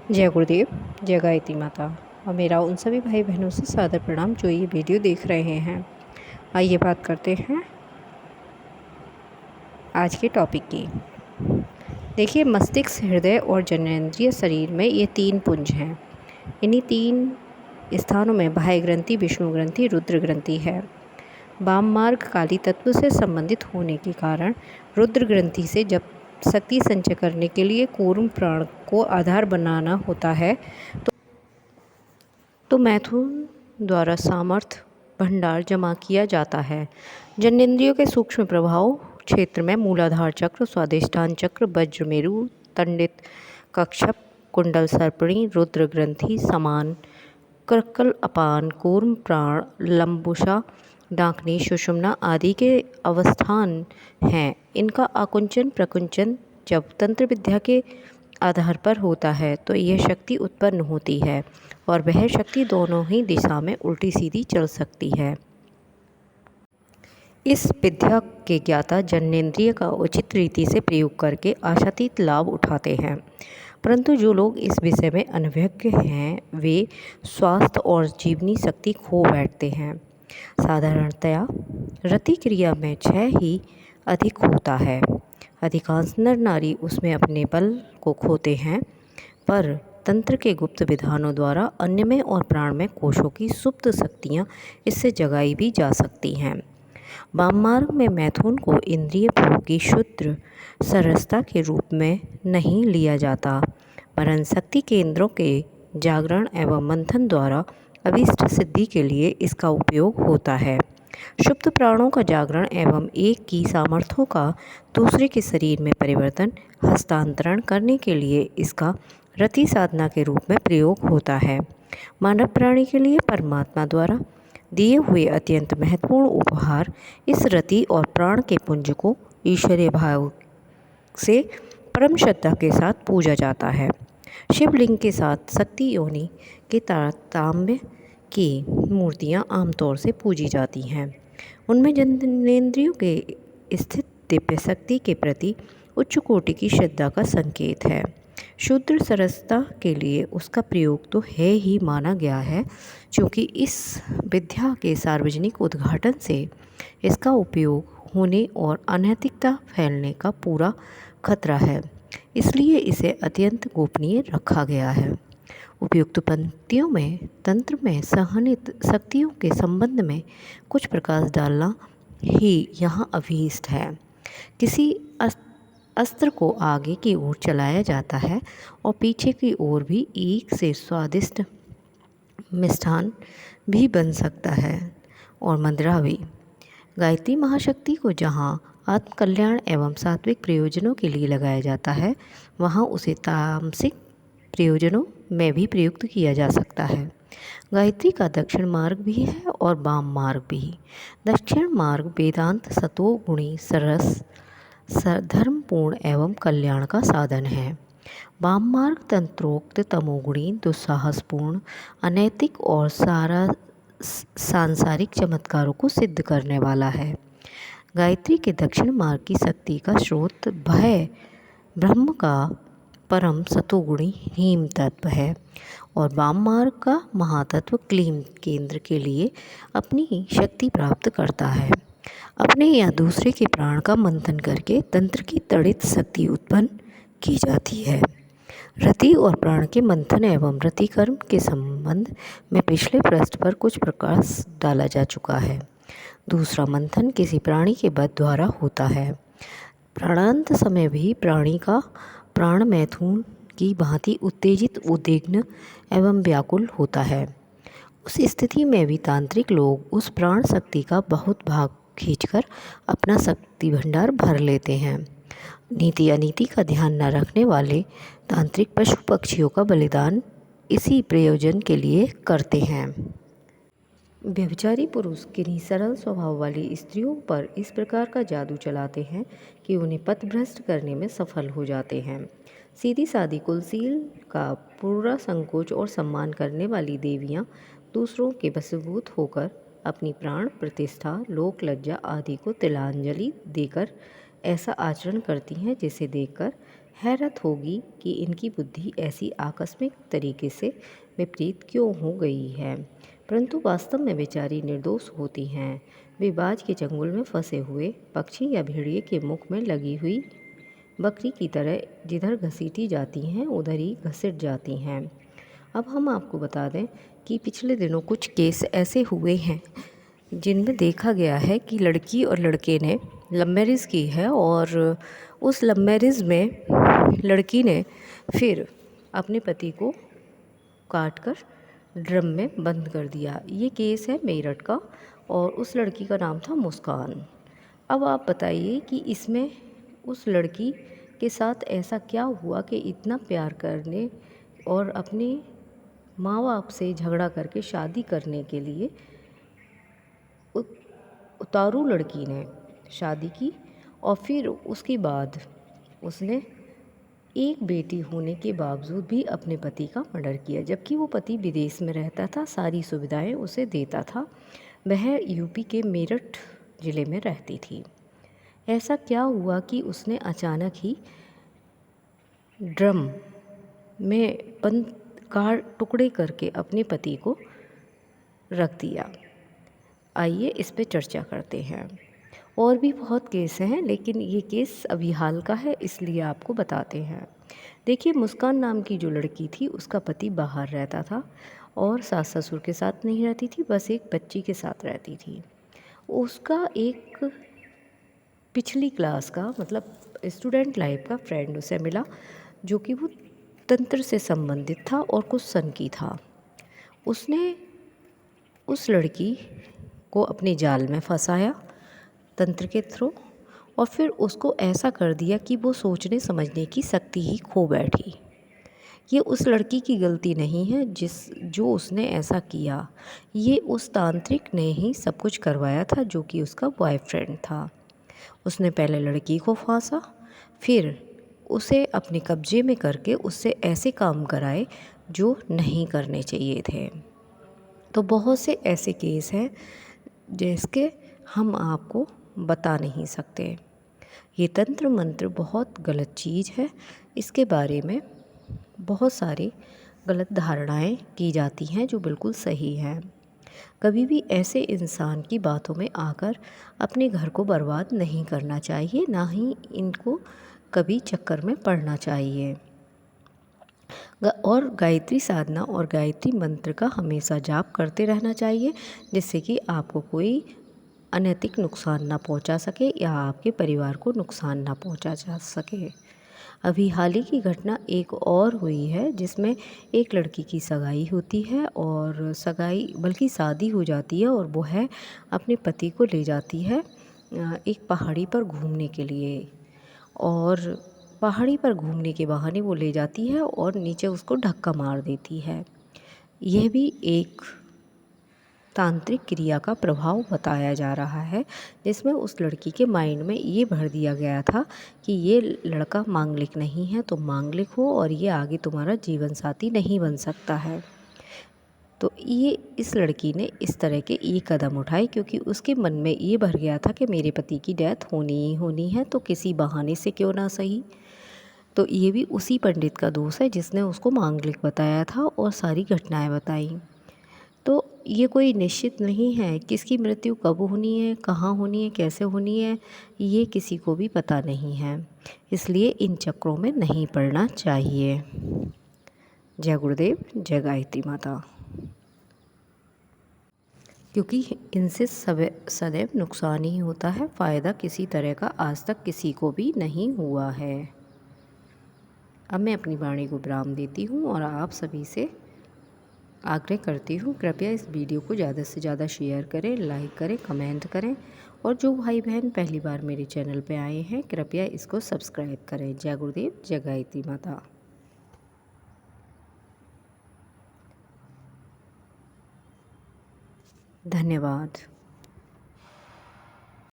जय गुरुदेव, जय गायत्री माता और मेरा उन सभी भाई बहनों से सादर प्रणाम जो ये वीडियो देख रहे हैं। आइए बात करते हैं आज के टॉपिक की। देखिए, मस्तिष्क, हृदय और जननेंद्रिय शरीर में ये 3 पुंज हैं। इन्हीं 3 स्थानों में बाह्य ग्रंथि, विष्णु ग्रंथि, रुद्र ग्रंथि है। वाम मार्ग काली तत्व से संबंधित होने के कारण रुद्र ग्रंथि से जब शक्ति संचय करने के लिए कूर्म प्राण को आधार बनाना होता है तो मैथुन द्वारा सामर्थ्य भंडार जमा किया जाता है। जननेंद्रियों के सूक्ष्म प्रभाव क्षेत्र में मूलाधार चक्र, स्वादिष्ठान चक्र, वज्रमेरु, तंडित, कक्षप, कुंडल सर्पिणी, रुद्र ग्रंथि, समान, कर्कल, अपान, कूर्म प्राण, लंबुषा, डांकनी, सुषुम्ना आदि के अवस्थान हैं। इनका आकुंचन प्रकुंचन जब तंत्र विद्या के आधार पर होता है तो यह शक्ति उत्पन्न होती है और वह शक्ति दोनों ही दिशा में उल्टी सीधी चल सकती है। इस विद्या के ज्ञाता जननेंद्रिय का उचित रीति से प्रयोग करके आशातीत लाभ उठाते हैं, परंतु जो लोग इस विषय में अनभिज्ञ हैं वे स्वास्थ्य और जीवनी शक्ति खो बैठते हैं। साधारणतया रति क्रिया में क्षय ही अधिक होता है। अधिकांश नर नारी उसमें अपने बल को खोते हैं, पर तंत्र के गुप्त विधानों द्वारा अन्यमय और प्राणमय कोशों की सुप्त शक्तियाँ इससे जगाई भी जा सकती हैं। वाम मार्ग में मैथुन को इंद्रिय भोग की शुद्ध सरसता के रूप में नहीं लिया जाता, वरन शक्ति केंद्रों के जागरण एवं मंथन द्वारा अभीष्ट सिद्धि के लिए इसका उपयोग होता है। शुप्त प्राणों का जागरण एवं एक की सामर्थ्यों का दूसरे के शरीर में परिवर्तन हस्तांतरण करने के लिए इसका रति साधना के रूप में प्रयोग होता है। मानव प्राणी के लिए परमात्मा द्वारा दिए हुए अत्यंत महत्वपूर्ण उपहार इस रति और प्राण के पुंज को ईश्वरीय भाव से परम श्रद्धा के साथ पूजा जाता है। शिवलिंग के साथ शक्ति योनि के तांबे की मूर्तियां आमतौर से पूजी जाती हैं। उनमें जननेंद्रियों के स्थित दिव्य शक्ति के प्रति उच्च कोटि की श्रद्धा का संकेत है। शूद्र सरसता के लिए उसका प्रयोग तो है ही माना गया है, क्योंकि इस विद्या के सार्वजनिक उद्घाटन से इसका उपयोग होने और अनैतिकता फैलने का पूरा खतरा है, इसलिए इसे अत्यंत गोपनीय रखा गया है। उपयुक्त पंक्तियों में तंत्र में सहनित शक्तियों के संबंध में कुछ प्रकाश डालना ही यहाँ अभीष्ट है। किसी अस्त्र को आगे की ओर चलाया जाता है और पीछे की ओर भी एक से स्वादिष्ट मिष्ठान भी बन सकता है और मदिरा भी। गायत्री महाशक्ति को जहाँ आत्मकल्याण एवं सात्विक प्रयोजनों के लिए लगाया जाता है, वहाँ उसे तामसिक प्रयोजनों में भी प्रयुक्त किया जा सकता है। गायत्री का दक्षिण मार्ग भी है और वाम मार्ग भी। दक्षिण मार्ग वेदांत सतो गुणी सरस धर्मपूर्ण एवं कल्याण का साधन है। वाम मार्ग तंत्रोक्त तमोगुणी दुस्साहसपूर्ण अनैतिक और सांसारिक चमत्कारों को सिद्ध करने वाला है। गायत्री के दक्षिण मार्ग की शक्ति का स्रोत भय ब्रह्म का परम सतोगुणी हीम तत्व है और वाम मार्ग का महातत्व क्लीम केंद्र के लिए अपनी शक्ति प्राप्त करता है। अपने या दूसरे के प्राण का मंथन करके तंत्र की तड़ित शक्ति उत्पन्न की जाती है। रति और प्राण के मंथन एवं रति कर्म के संबंध में पिछले पृष्ठ पर कुछ प्रकाश डाला जा चुका है। दूसरा मंथन किसी प्राणी के बध द्वारा होता है। प्राणांत समय भी प्राणी का प्राण मैथुन की भांति उत्तेजित, उद्विग्न एवं व्याकुल होता है। उस स्थिति में भी तांत्रिक लोग उस प्राण शक्ति का बहुत भाग खींचकर अपना शक्ति भंडार भर लेते हैं। नीति अनीति का ध्यान न रखने वाले तांत्रिक पशु पक्षियों का बलिदान इसी प्रयोजन के लिए करते हैं। व्यभिचारी पुरुष किन्हीं सरल स्वभाव वाली स्त्रियों पर इस प्रकार का जादू चलाते हैं कि उन्हें पथभ्रष्ट करने में सफल हो जाते हैं। सीधी सादी कुलशील का पूरा संकोच और सम्मान करने वाली देवियाँ दूसरों के वशीभूत होकर अपनी प्राण प्रतिष्ठा, लोक लज्जा आदि को तिलांजलि देकर ऐसा आचरण करती हैं जिसे देखकर हैरत होगी कि इनकी बुद्धि ऐसी आकस्मिक तरीके से विपरीत क्यों हो गई है, परंतु वास्तव में बेचारी निर्दोष होती हैं। वे बाज के चंगुल में फंसे हुए पक्षी या भेड़िए के मुख में लगी हुई बकरी की तरह जिधर घसीटी जाती हैं उधर ही घसीट जाती हैं। अब हम आपको बता दें कि पिछले दिनों कुछ केस ऐसे हुए हैं जिनमें देखा गया है कि लड़की और लड़के ने लव मैरिज की है, और उस लव मैरिज में लड़की ने फिर अपने पति को काट कर ड्रम में बंद कर दिया। ये केस है मेरठ का और उस लड़की का नाम था मुस्कान। अब आप बताइए कि इसमें उस लड़की के साथ ऐसा क्या हुआ कि इतना प्यार करने और अपने माँ बाप से झगड़ा करके शादी करने के लिए उतारू लड़की ने शादी की, और फिर उसके बाद उसने एक बेटी होने के बावजूद भी अपने पति का मर्डर किया, जबकि वो पति विदेश में रहता था, सारी सुविधाएं उसे देता था। वह यूपी के मेरठ ज़िले में रहती थी। ऐसा क्या हुआ कि उसने अचानक ही ड्रम में बंद टुकड़े करके अपने पति को रख दिया। आइए इस पे चर्चा करते हैं। और भी बहुत केस हैं, लेकिन ये केस अभी हाल का है इसलिए आपको बताते हैं। देखिए, मुस्कान नाम की जो लड़की थी उसका पति बाहर रहता था और सास ससुर के साथ नहीं रहती थी, बस एक बच्ची के साथ रहती थी। उसका एक पिछली क्लास का मतलब स्टूडेंट लाइफ का फ्रेंड उसे मिला, जो कि वो तंत्र से संबंधित था और कुछ सन की था। उसने उस लड़की को अपने जाल में फंसाया तंत्र के थ्रू, और फिर उसको ऐसा कर दिया कि वो सोचने समझने की शक्ति ही खो बैठी। ये उस लड़की की गलती नहीं है जो उसने ऐसा किया। ये उस तांत्रिक ने ही सब कुछ करवाया था, जो कि उसका बॉयफ्रेंड था। उसने पहले लड़की को फांसा, फिर उसे अपने कब्जे में करके उससे ऐसे काम कराए जो नहीं करने चाहिए थे। तो बहुत से ऐसे केस हैं जिसके हम आपको बता नहीं सकते। ये तंत्र मंत्र बहुत गलत चीज़ है। इसके बारे में बहुत सारी गलत धारणाएं की जाती हैं जो बिल्कुल सही हैं। कभी भी ऐसे इंसान की बातों में आकर अपने घर को बर्बाद नहीं करना चाहिए, ना ही इनको कभी चक्कर में पड़ना चाहिए। और गायत्री साधना और गायत्री मंत्र का हमेशा जाप करते रहना चाहिए, जिससे कि आपको कोई अनैतिक नुकसान ना पहुंचा सके या आपके परिवार को नुकसान ना पहुंचा जा सके। अभी हाल ही की घटना एक और हुई है जिसमें एक लड़की की सगाई होती है, और सगाई बल्कि शादी हो जाती है, और वो है अपने पति को ले जाती है एक पहाड़ी पर घूमने के लिए, और पहाड़ी पर घूमने के बहाने वो ले जाती है और नीचे उसको धक्का मार देती है। यह भी एक तांत्रिक क्रिया का प्रभाव बताया जा रहा है, जिसमें उस लड़की के माइंड में ये भर दिया गया था कि ये लड़का मांगलिक नहीं है, तो मांगलिक हो और ये आगे तुम्हारा जीवन साथी नहीं बन सकता है। तो ये इस लड़की ने इस तरह के ये कदम उठाए क्योंकि उसके मन में ये भर गया था कि मेरे पति की डेथ होनी ही होनी है, तो किसी बहाने से क्यों ना सही। तो ये भी उसी पंडित का दोष है जिसने उसको मांगलिक बताया था और सारी घटनाएं बताई। तो ये कोई निश्चित नहीं है किसकी मृत्यु कब होनी है, कहाँ होनी है, कैसे होनी है, ये किसी को भी पता नहीं है। इसलिए इन चक्रों में नहीं पड़ना चाहिए। जय गुरुदेव, जय गायत्री माता। क्योंकि इनसे सदैव नुकसान ही होता है, फ़ायदा किसी तरह का आज तक किसी को भी नहीं हुआ है। अब मैं अपनी वाणी को विराम देती हूँ और आप सभी से आग्रह करती हूँ, कृपया इस वीडियो को ज़्यादा से ज़्यादा शेयर करें, लाइक करें, कमेंट करें, और जो भाई बहन पहली बार मेरे चैनल पे आए हैं कृपया इसको सब्सक्राइब करें। जय गुरुदेव, जय गायत्री माता। धन्यवाद।